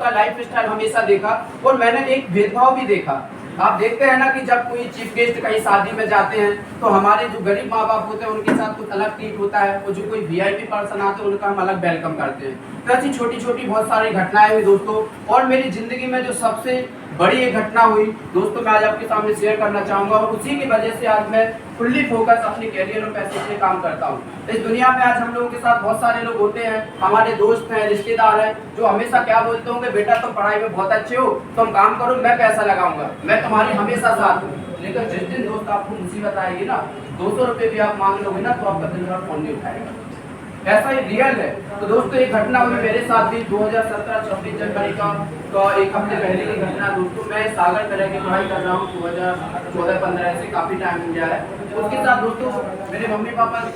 उनका life style हमेशा देखा और मैंने एक भेदभाव भी देखा। आप देखते हैं ना कि जब कोई चीफ गेस्ट कहीं शादी में जाते हैं तो हमारे जो गरीब माँ बाप होते हैं उनके साथ कुछ अलग ट्रीट होता है और जो कोई वीआईपी पर्सन आते हैं उनका हम अलग वेलकम करते हैं। तो ऐसी छोटी छोटी बहुत सारी घटनाएं हुई दोस्तों। और मेरी जिंदगी में जो सबसे बड़ी एक घटना हुई दोस्तों मैं आज आपके सामने शेयर करना चाहूंगा और उसी की वजह से आज मैं फुल्ली फोकस अपने कैरियर और पैसे के लिए काम करता हूँ। इस दुनिया में आज हम लोगों के साथ बहुत सारे लोग होते हैं, हमारे दोस्त हैं, रिश्तेदार हैं, जो हमेशा क्या बोलते होंगे, बेटा तुम पढ़ाई में बहुत अच्छे हो, तुम काम करो, मैं पैसा लगाऊंगा, मैं तुम्हारी हमेशा साथ हूँ। लेकिन जिस दिन दोस्त आपको मुसीबत आएगी ना, 200 रुपये भी आप मांग लोगे ना तो आपका दिन भर फोन नहीं उठाएगा। ऐसा ही रियल है। तो दोस्तों एक घटना हुई मेरे साथ भी 2017 26 जनवरी का, तो एक हफ्ते पहले की घटना दोस्तों। मैं सागर तरह की पढ़ाई कर रहा हूँ 2014-15 से, काफ़ी टाइम हो गया है। उसके साथ दोस्तों मेरे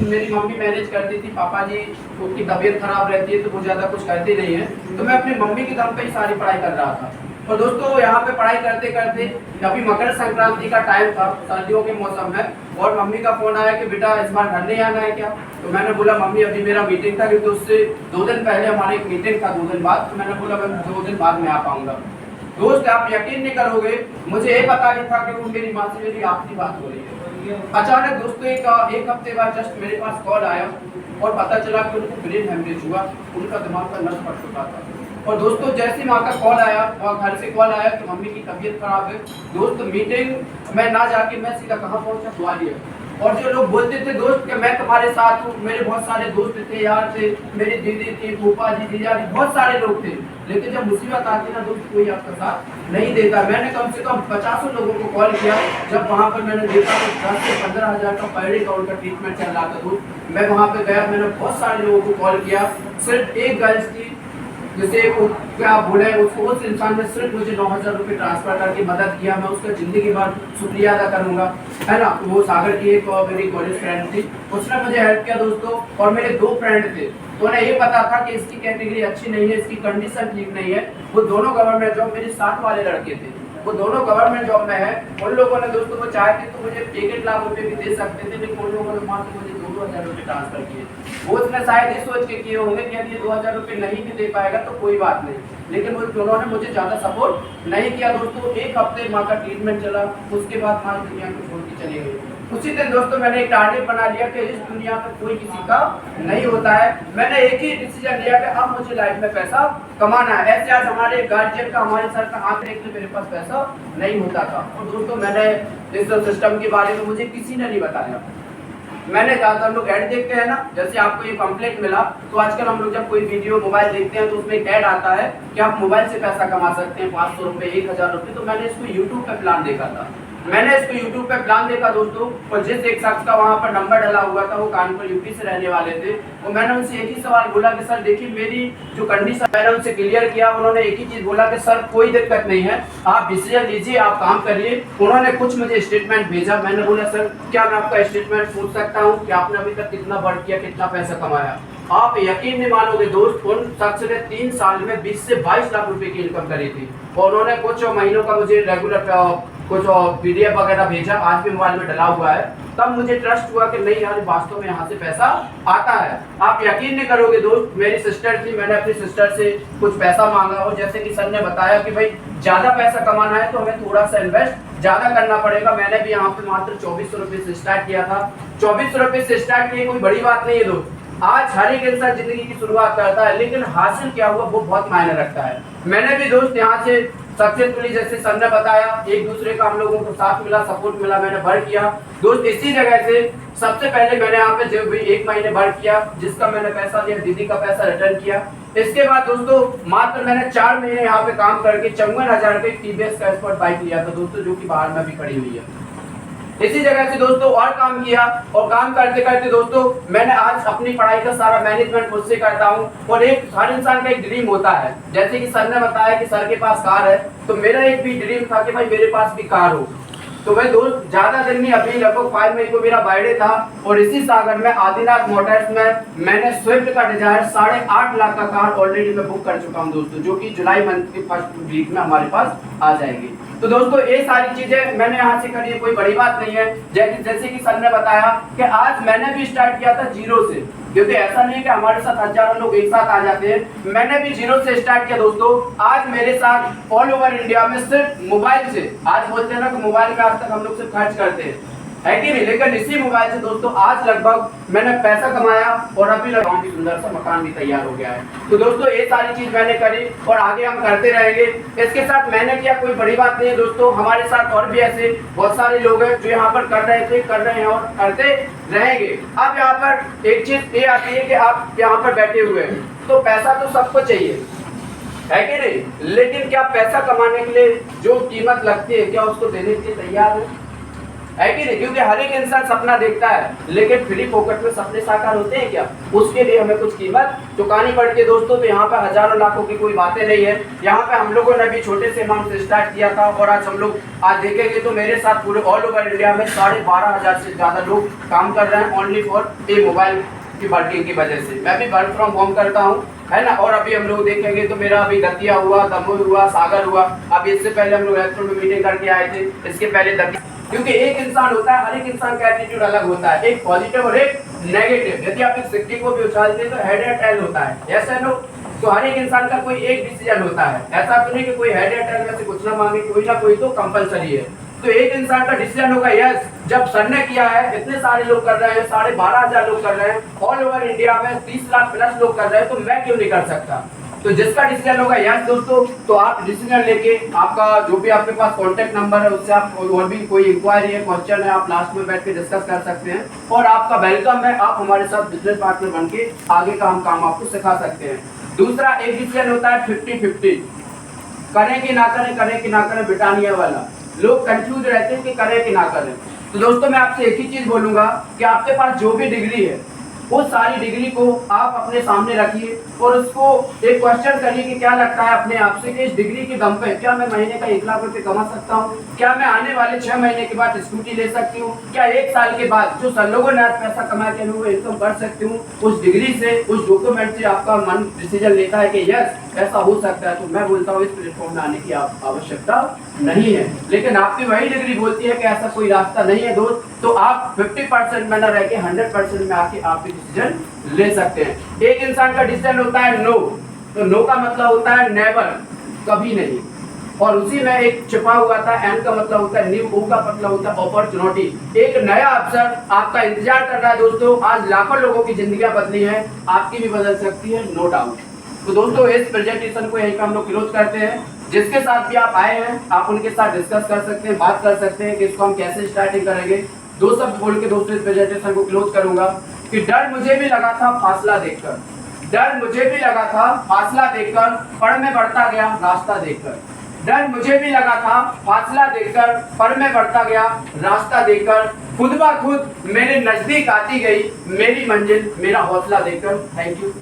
मेरी मम्मी मैनेज करती थी, पापा जी उनकी तबीयत खराब रहती है तो वो ज़्यादा कुछ करते नहीं है, तो मैं अपनी मम्मी की दम पे ही सारी पढ़ाई कर रहा था। और दोस्तों यहाँ पे पढ़ाई करते करते अभी मकर संक्रांति का टाइम था, सर्दियों के मौसम में, और मम्मी का फोन आया कि बेटा इस बार घर नहीं आना है क्या। तो मैंने बोला मम्मी अभी मेरा मीटिंग था, क्योंकि उससे 2 दिन पहले हमारा एक मीटिंग था 2 दिन बाद। तो मैंने बोला मैं 2 दिन बाद में आ पाऊंगा। दोस्त आप यकीन नहीं करोगे, मुझे ये पता नहीं था कि वो मेरी माँ से मेरी आखिरी बात हो रही है। अचानक दोस्तों एक हफ्ते बाद जस्ट मेरे पास कॉल आया और पता चला कि उनको ब्रेन हेमरेज हुआ, उनका दिमाग का नस फट चुका था। और दोस्तों जैसे माँ का कॉल आया और घर से कॉल आया कि मम्मी की तबीयत खराब है, दोस्त मीटिंग में ना जाके मैं सीधा कहाँ पहुँचा, ग्वालियर। और जो लोग बोलते थे दोस्त कि मैं तुम्हारे साथ हूँ, मेरे बहुत सारे दोस्त थे, यार थे, मेरी दीदी थी, फूफा जी, जीजा जी, बहुत सारे लोग थे, लेकिन जब मुसीबत आती ना दोस्त कोई आपका साथ नहीं देता। मैंने कम से कम 50 लोगों को कॉल किया। जब वहाँ पर मैंने देखा तो 10 से 15 हज़ार का पर डे का उनका ट्रीटमेंट चल रहा था दोस्त। मैं वहाँ पर गया, मैंने बहुत सारे लोगों को कॉल किया। सिर्फ एक गर्ल्स की जैसे क्या बोले उसको, उस इंसान ने सिर्फ मुझे 9,000 रुपये ट्रांसफर करके मदद किया, मैं उसका जिंदगी भर शुक्रिया अदा करूंगा, है ना। वो सागर की एक मेरी कॉलेज फ्रेंड थी, उसने मुझे हेल्प किया दोस्तों। और मेरे 2 फ्रेंड थे, तो उन्हें ये पता था कि इसकी कैटेगरी अच्छी नहीं है, इसकी कंडीशन ठीक नहीं है। वो दोनों गवर्नमेंट जॉब, मेरे साथ वाले लड़के थे, वो दोनों गवर्नमेंट जॉब में है। उन लोगों ने दोस्तों वो चाहते तो मुझे 1-1 लाख रुपए भी दे सकते थे, लेकिन उन लोगों ने मात्र मुझे 2,000 रुपये ट्रांसफर किए। वो उसने शायद ये सोच के किए होंगे कि यदि ये 2,000 रुपये नहीं भी दे पाएगा तो कोई बात नहीं, लेकिन उन्होंने मुझे ज़्यादा सपोर्ट नहीं किया दोस्तों। 1 हफ्ते माँ का ट्रीटमेंट चला, उसके बाद माँ दुनिया को छोड़ के चली गई। उसी दिन दोस्तों मैंने एक टारगेट बना लिया कि इस दुनिया में कोई किसी का नहीं होता है। मैंने एक ही डिसीजन लिया कि अब मुझे लाइफ में पैसा कमाना है। ऐसे आज हमारे गार्जियन का, हमारे सर का हाथ देख के मेरे पास पैसा नहीं होता था। और दोस्तों मैंने इस सिस्टम के बारे में मुझे किसी ने नहीं बताया। मैंने ज़्यादातर लोग ऐड देखते हैं ना, जैसे आपको ये पम्फलेट मिला, तो आजकल हम लोग जब कोई वीडियो मोबाइल देखते हैं तो उसमें एक ऐड आता है कि आप मोबाइल से पैसा कमा सकते हैं, 500 रुपये, 1,000 रुपये। तो मैंने इसको यूट्यूब पे प्लान देखा था, मैंने इसको यूट्यूब पे प्लान देखा दोस्तों। और जिस एक शख्स का वहाँ पर नंबर डला हुआ था, वो कानपुर यूपी से रहने वाले थे, और मैंने उनसे एक ही सवाल बोला कि सर देखिए मेरी जो कंडीशन, मैंने उनसे क्लियर किया। उन्होंने एक ही चीज़ बोला कि सर कोई दिक्कत नहीं है, आप डिसीजन लीजिए, आप काम करिए। उन्होंने कुछ मुझे स्टेटमेंट भेजा। मैंने बोला सर क्या मैं आपका स्टेटमेंट पूछ सकता हूँ कि आपने अभी तक कितना वर्क किया, कितना पैसा कमाया। आप यकीन नहीं मानोगे दोस्त, उन शख्स ने 3 साल में 20 से 22 लाख रुपए की इनकम करी थी। और उन्होंने कुछ महीनों का मुझे रेगुलर कुछ PDF वगैरह भेजा, आज भी मोबाइल में डला हुआ है। तब मुझे ट्रस्ट हुआ कि नहीं यार वास्तव में यहाँ से पैसा आता है। आप यकीन नहीं करोगे दोस्त, मेरी सिस्टर थी, मैंने अपनी सिस्टर से कुछ पैसा मांगा, और जैसे कि सर ने बताया कि भाई ज़्यादा पैसा कमाना है तो हमें थोड़ा सा इन्वेस्ट ज़्यादा करना पड़ेगा। मैंने भी यहाँ पे मात्र 2400 रुपये से स्टार्ट किया था। 2400 रुपये से स्टार्ट किए, कोई बड़ी बात नहीं है दोस्त। आज हर एक इंसान जिंदगी की शुरुआत करता है, लेकिन हासिल क्या हुआ वो बहुत मायने रखता है। मैंने भी दोस्त यहाँ से सक्सेसफुली, जैसे सर ने बताया, एक दूसरे का हम लोगों को साथ मिला, सपोर्ट मिला, मैंने वर्क किया दोस्त। इसी जगह से सबसे पहले मैंने यहाँ पे जो भी 1 महीने वर्क किया, जिसका मैंने पैसा दिया, दीदी का पैसा रिटर्न किया। इसके बाद दोस्तों मात्र मैंने 4 महीने यहाँ पे काम करके 54,000 रुपये TVS का स्पोर्ट बाइक लिया था दोस्तों, जो कि बाहर में भी खड़ी हुई है। इसी जगह से दोस्तों और काम किया, और काम करते करते दोस्तों मैंने आज अपनी पढ़ाई का सारा मैनेजमेंट खुद से करता हूँ। और एक हर इंसान का एक ड्रीम होता है, जैसे कि सर ने बताया कि सर के पास कार है, तो मेरा एक भी ड्रीम था कि भाई मेरे पास भी कार हो। तो मैं दोस्त ज़्यादा दिन नहीं, अभी लगभग 5 मई को मेरा बर्थडे था, और इसी सागर में आदिनाथ मोटर्स में मैंने स्विफ्ट का डिजायर 8.5 लाख का कार ऑलरेडी मैं बुक कर चुका हूँ दोस्तों, जो कि जुलाई मंथ की फर्स्ट वीक में हमारे पास आ जाएगी। तो दोस्तों ये सारी चीजें मैंने यहाँ से करी है, कोई बड़ी बात नहीं है। जैसे कि सर ने बताया कि आज मैंने भी स्टार्ट किया था जीरो से, क्योंकि ऐसा नहीं है कि हमारे साथ हजारों लोग एक साथ आ जाते हैं। मैंने भी जीरो से स्टार्ट किया दोस्तों। आज मेरे साथ ऑल ओवर इंडिया में सिर्फ मोबाइल से, आज बोलते हैं ना कि मोबाइल में आज तक हम लोग सिर्फ खर्च करते हैं, है कि नहीं, लेकिन इसी मोबाइल से दोस्तों आज लगभग मैंने पैसा कमाया और अभी गाँव भी सुंदर सा मकान भी तैयार हो गया है। तो दोस्तों ये सारी चीज मैंने करी और आगे हम करते रहेंगे। इसके साथ मैंने किया कोई बड़ी बात नहीं है दोस्तों, हमारे साथ और भी ऐसे बहुत सारे लोग हैं जो यहाँ पर कर रहे थे, कर रहे हैं और करते रहेंगे। अब यहाँ पर एक चीज ये आती है कि आप यहाँ पर बैठे हुए हैं तो पैसा तो सबको चाहिए, है कि नहीं, लेकिन क्या पैसा कमाने के लिए जो कीमत लगती है क्या उसको देने के लिए तैयार है कि नहीं? क्योंकि हर एक इंसान सपना देखता है लेकिन फ्री पॉकेट में सपने साकार होते हैं क्या? उसके लिए हमें कुछ कीमत चुकानी पड़ती है दोस्तों। तो यहाँ पे हजारों लाखों की कोई बातें नहीं है। यहाँ पे हम लोगों ने भी छोटे से अमाउंट से स्टार्ट किया था और आज हम लोग आज देखेंगे तो मेरे साथ पूरे ऑल ओवर इंडिया में 12,500 से ज्यादा लोग काम कर रहे हैं ओनली फॉर ए मोबाइल की वर्किंग की वजह से। मैं भी वर्क फ्रॉम होम करता हूँ, है ना। और अभी हम लोग देखेंगे तो मेरा अभी दतिया हुआ, दमोह हुआ, सागर हुआ। अभी इससे पहले हम लोग इलेक्ट्रो में मीटिंग करके आए थे, इसके पहले दतिया। क्योंकि एक इंसान होता है, हर एक इंसान का एटीट्यूड अलग होता है, एक पॉजिटिव और एक नेगेटिव। यदि आप एक सिक्की को भी उछालते हैं तो हेड या टेल होता है, यस है नो। तो हर एक इंसान का कोई एक डिसीजन होता है, ऐसा तो नहीं कि कोई हेड या टेल में से कुछ ना मांगे, कोई ना कोई तो कंपलसरी है। तो एक इंसान का डिसीजन होगा यस, जब सर ने किया है, इतने सारे लोग कर रहे हैं, 12,500 लोग कर रहे हैं, ऑल ओवर इंडिया में 30 लाख प्लस लोग कर रहे हैं, तो मैं क्यों नहीं कर सकता? तो जिसका डिसीजन होगा यस दोस्तों, तो आप डिसीजन लेके आपका जो भी आपके पास कॉन्टेक्ट नंबर है उससे आप और भी कोई इंक्वायरी है, क्वेश्चन है, आप लास्ट में बैठ के डिस्कस कर सकते हैं और आपका वेलकम है। आप हमारे साथ बिजनेस पार्टनर बन के आगे का हम काम आपको सिखा सकते हैं। दूसरा एक डिसीजन होता है 50-50, करें कि ना करें, करें कि ना करें, ब्रिटानिया वाला। लोग कंफ्यूज रहते हैं कि करें कि ना करें। तो दोस्तों मैं आपसे एक ही चीज बोलूंगा कि आपके पास जो भी डिग्री है वो सारी डिग्री को आप अपने सामने रखिए और उसको एक क्वेश्चन करिए कि क्या लगता है अपने आप से कि इस डिग्री के दम पे क्या मैं महीने का 1 लाख रुपए कमा सकता हूँ? क्या मैं आने वाले 6 महीने के बाद स्कूटी ले सकती हूँ? क्या 1 साल के बाद जो सर लोगों ने आज पैसा कमा के वो इनकम कर सकती हूँ? उस डिग्री से, उस डॉक्यूमेंट से आपका मन डिसीजन लेता है कि यस ऐसा हो सकता है। तो मैं बोलता हूँ इस प्लेटफॉर्म में आने की आवश्यकता नहीं है। लेकिन आपकी वही डिग्री बोलती है कि ऐसा कोई रास्ता नहीं है दोस्त, तो आप 50% में न रह के 100% में आके आप डिसीजन ले सकते हैं। एक इंसान का डिसीजन होता है नो, तो नो का मतलब होता है नेवर, कभी नहीं। और उसी में एक छिपा हुआ था एन का मतलब होता है न्यू, ओ का मतलब होता है अपॉर्चुनिटी। एक नया अवसर आपका इंतजार कर रहा है दोस्तों। आज लाखों लोगों की जिंदगियां बदली है, आपकी भी बदल सकती है, नो डाउट। तो दोस्तों इस प्रेजेंटेशन को यहीं पे हम लोग क्लोज करते हैं। जिसके साथ भी आप आए हैं आप उनके साथ डिस्कस कर सकते हैं, बात कर सकते हैं कि इसको हम कैसे स्टार्टिंग करेंगे। 2 शब्द बोल के दोस्तों इस प्रेजेंटेशन को क्लोज करूंगा कि डर मुझे भी लगा था फासला देखकर, डर मुझे भी लगा था फासला देखकर, पर मैं बढ़ता गया रास्ता देखकर। डर मुझे भी लगा था फासला देखकर, पर मैं बढ़ता गया रास्ता देखकर। खुद ब खुद मेरे नजदीक आती गई मेरी मंजिल, मेरा हौसला देखकर। Thank you.